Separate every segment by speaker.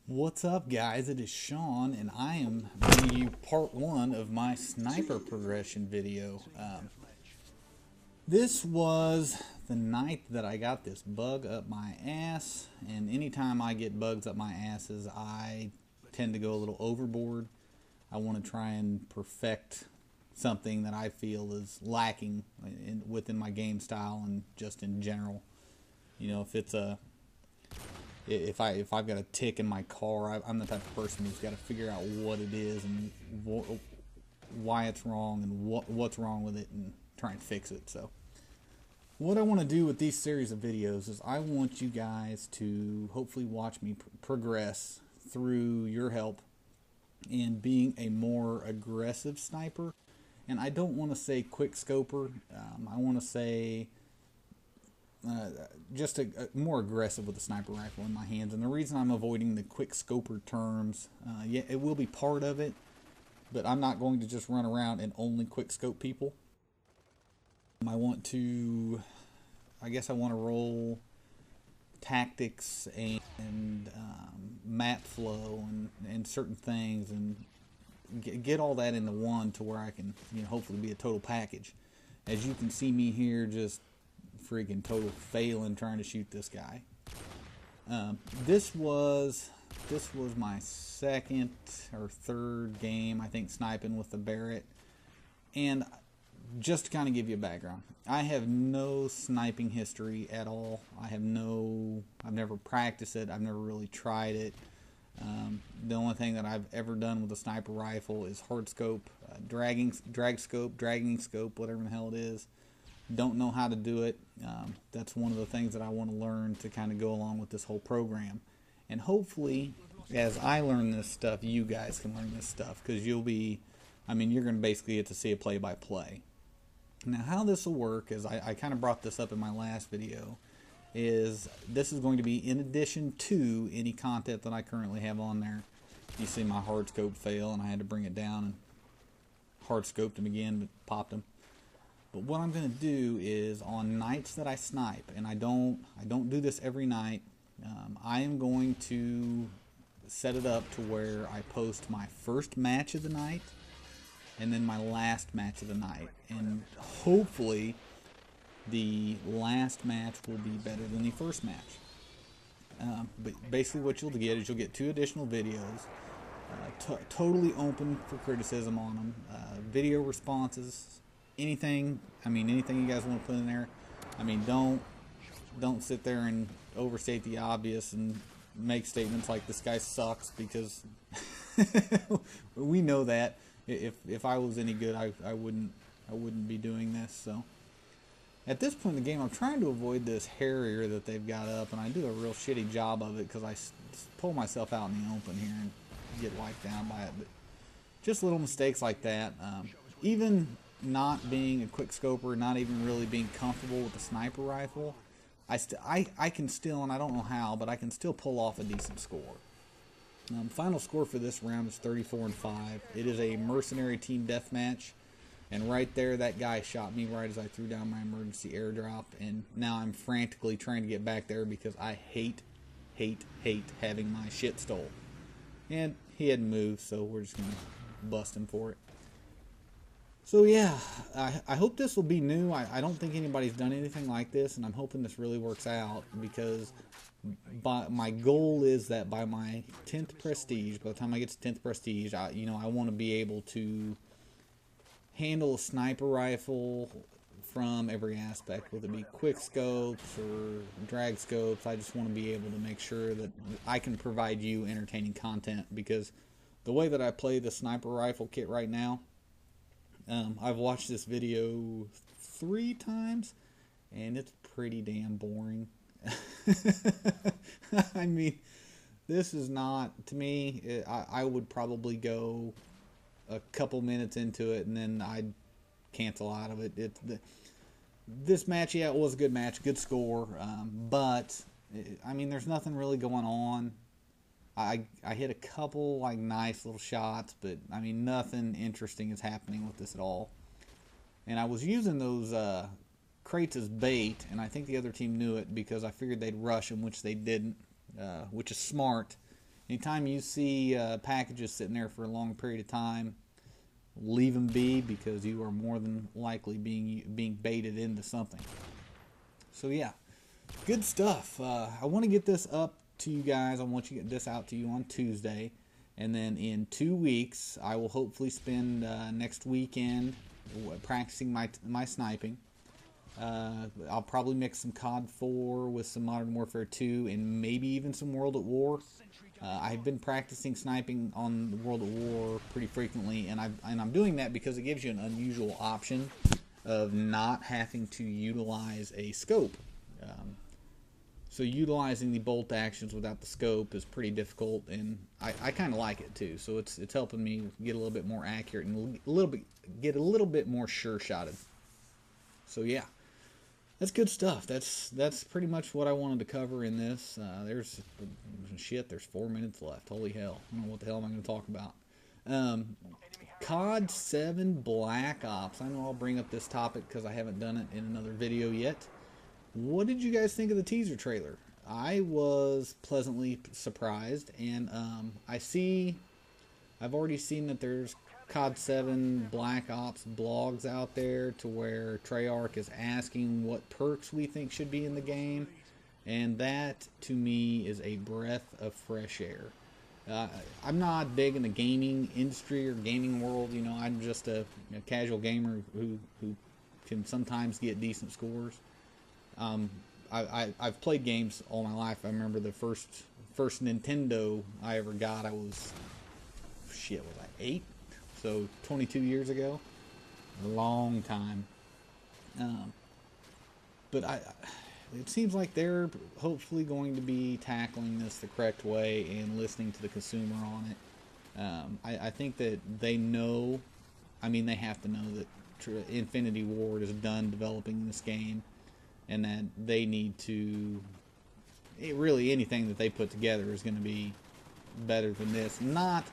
Speaker 1: What's up, guys? It is Sean, and I am bringing you part one of my sniper progression video. This was the night that I got this bug up my ass, and anytime I get bugs up my asses, I tend to go a little overboard. I want to try and perfect something that I feel is lacking within my game style and just in general. You know, if I've got a tick in my car, I'm the type of person who's got to figure out what it is and why it's wrong and what's wrong with it and try and fix it. So what I want to do with these series of videos is I want you guys to hopefully watch me progress through your help in being a more aggressive sniper. And I don't want to say quick scoper. I want to say just more aggressive with the sniper rifle in my hands. And the reason I'm avoiding the quick scoper terms, yeah, it will be part of it, but I'm not going to just run around and only quick scope people. I guess I want to roll tactics and map flow and certain things and get all that into one to where I can, hopefully be a total package. As you can see me here, just freaking total failing trying to shoot this guy. This was my second or third game, I think, sniping with the Barrett. And just to kind of give you a background, I have no sniping history at all. I've never practiced it. I've never really tried it. The only thing that I've ever done with a sniper rifle is hard scope, dragging scope, whatever the hell it is. Don't know how to do it. That's one of the things that I want to learn to kind of go along with this whole program. And hopefully, as I learn this stuff, you guys can learn this stuff, because you're going to basically get to see a play-by-play. Now, how this will work is, I kind of brought this up in my last video, is this is going to be in addition to any content that I currently have on there. You see my hard scope fail, and I had to bring it down and hard scoped him again, but popped him. But what I'm going to do is, on nights that I snipe, and I don't do this every night, I am going to set it up to where I post my first match of the night and then my last match of the night. And hopefully the last match will be better than the first match. But basically what you'll get is you'll get 2 additional videos, totally open for criticism on them, video responses, anything you guys want to put in there. Don't sit there and overstate the obvious and make statements like this guy sucks, because we know that if I was any good, I wouldn't be doing this. So at this point in the game, I'm trying to avoid this Harrier that they've got up, and I do a real shitty job of it because I pull myself out in the open here and get wiped down by it. But just little mistakes like that. Even not being a quick scoper, not even really being comfortable with the sniper rifle, I can still, and I don't know how, but I can still pull off a decent score. Final score for this round is 34-5. It is a mercenary team deathmatch, and right there, that guy shot me right as I threw down my emergency airdrop, and now I'm frantically trying to get back there because I hate having my shit stole. And he hadn't moved, so we're just gonna bust him for it. So yeah, I hope this will be new. I don't think anybody's done anything like this, and I'm hoping this really works out, because my goal is that by my 10th prestige, by the time I get to 10th prestige, I want to be able to handle a sniper rifle from every aspect, whether it be quick scopes or drag scopes. I just want to be able to make sure that I can provide you entertaining content, because the way that I play the sniper rifle kit right now, I've watched this video 3 times, and it's pretty damn boring. This is not, to me, I would probably go a couple minutes into it, and then I'd cancel out of it. This match, yeah, it was a good match, good score, but, there's nothing really going on. I hit a couple nice little shots, but nothing interesting is happening with this at all. And I was using those crates as bait, and I think the other team knew it, because I figured they'd rush them, which they didn't, which is smart. Anytime you see packages sitting there for a long period of time, leave them be, because you are more than likely being baited into something. So yeah, good stuff. I want to get this up to you guys. I want to get this out to you on Tuesday, and then in 2 weeks I will hopefully spend next weekend practicing my sniping. I'll probably mix some COD 4 with some Modern Warfare 2 and maybe even some World at War. I've been practicing sniping on the World at War pretty frequently, and I'm doing that because it gives you an unusual option of not having to utilize a scope. So utilizing the bolt actions without the scope is pretty difficult, and I kind of like it too. So it's helping me get a little bit more accurate and get a little bit more sure-shotted. So yeah, that's good stuff. That's pretty much what I wanted to cover in this. There's 4 minutes left. Holy hell! I don't know what the hell I'm going to talk about. COD 7 Black Ops. I know I'll bring up this topic because I haven't done it in another video yet. What did you guys think of the teaser trailer? I was pleasantly surprised, and I've already seen that there's COD 7 Black Ops blogs out there to where Treyarch is asking what perks we think should be in the game, and that to me is a breath of fresh air. I'm not big in the gaming industry or gaming world. You know, I'm just a casual gamer who can sometimes get decent scores. I've played games all my life. I remember the first Nintendo I ever got, I was 8? So 22 years ago. A long time. But it seems like they're hopefully going to be tackling this the correct way and listening to the consumer on it. I think that they know, they have to know that Infinity Ward is done developing this game, and that they need to, really anything that they put together is going to be better than this. Not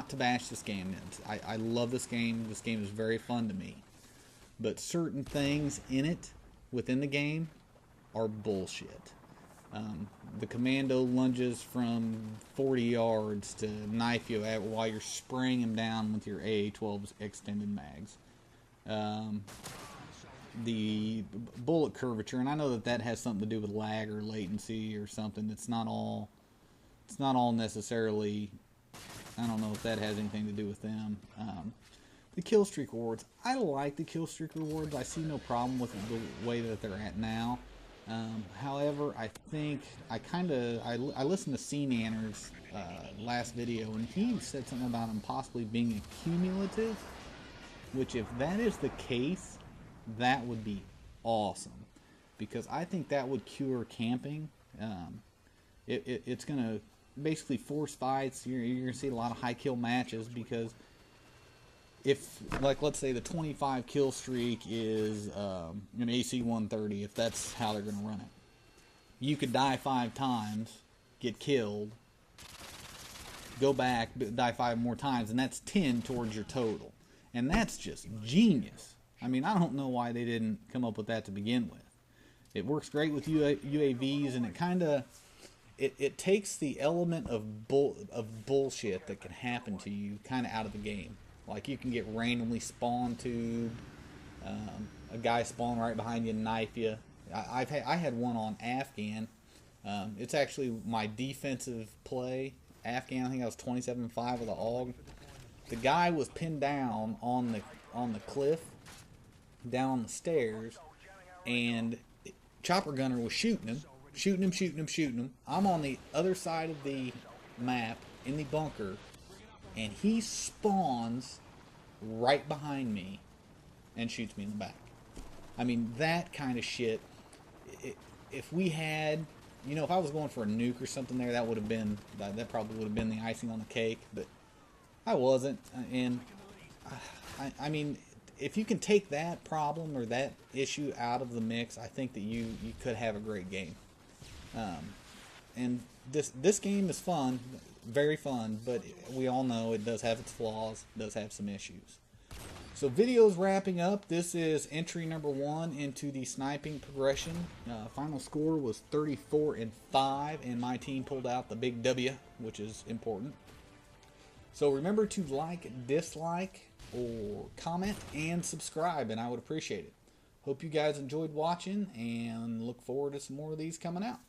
Speaker 1: to bash this game. I love this game. This game is very fun to me. But certain things in it, within the game, are bullshit. The commando lunges from 40 yards to knife you while you're spraying him down with your AA-12's extended mags. The bullet curvature, and I know that has something to do with lag or latency or something. It's not all necessarily. I don't know if that has anything to do with them. The kill streak rewards, I like the kill streak rewards. I see no problem with the way that they're at now. However, I think I listened to CNanner's last video, and he said something about them possibly being accumulative, which if that is the case, that would be awesome, because I think that would cure camping. It's going to basically force fights. You're going to see a lot of high kill matches, because if, like, let's say the 25 kill streak is an AC 130, if that's how they're going to run it, you could die 5 times, get killed, go back, die 5 more times, and that's 10 towards your total. And that's just genius. I don't know why they didn't come up with that to begin with. It works great with UAVs, and it kind of it takes the element of bullshit that can happen to you kind of out of the game. Like, you can get randomly spawn tubed, a guy spawn right behind you and knife you. I had one on Afghan. It's actually my defensive play. Afghan, I think I was 27-5 with an AUG. The guy was pinned down on the cliff, down on the stairs, and chopper gunner was shooting him. I'm on the other side of the map in the bunker, and he spawns right behind me and shoots me in the back. That kind of shit. If we had, if I was going for a nuke or something there, that probably would have been the icing on the cake, but I wasn't. And if you can take that problem or that issue out of the mix, I think that you could have a great game. And this game is fun, very fun, but we all know it does have its flaws, it does have some issues. So video's wrapping up. This is entry number 1 into the sniping progression. Final score was 34-5, and my team pulled out the big W, which is important. So remember to like, dislike, or comment, and subscribe, and I would appreciate it. Hope you guys enjoyed watching, and look forward to some more of these coming out.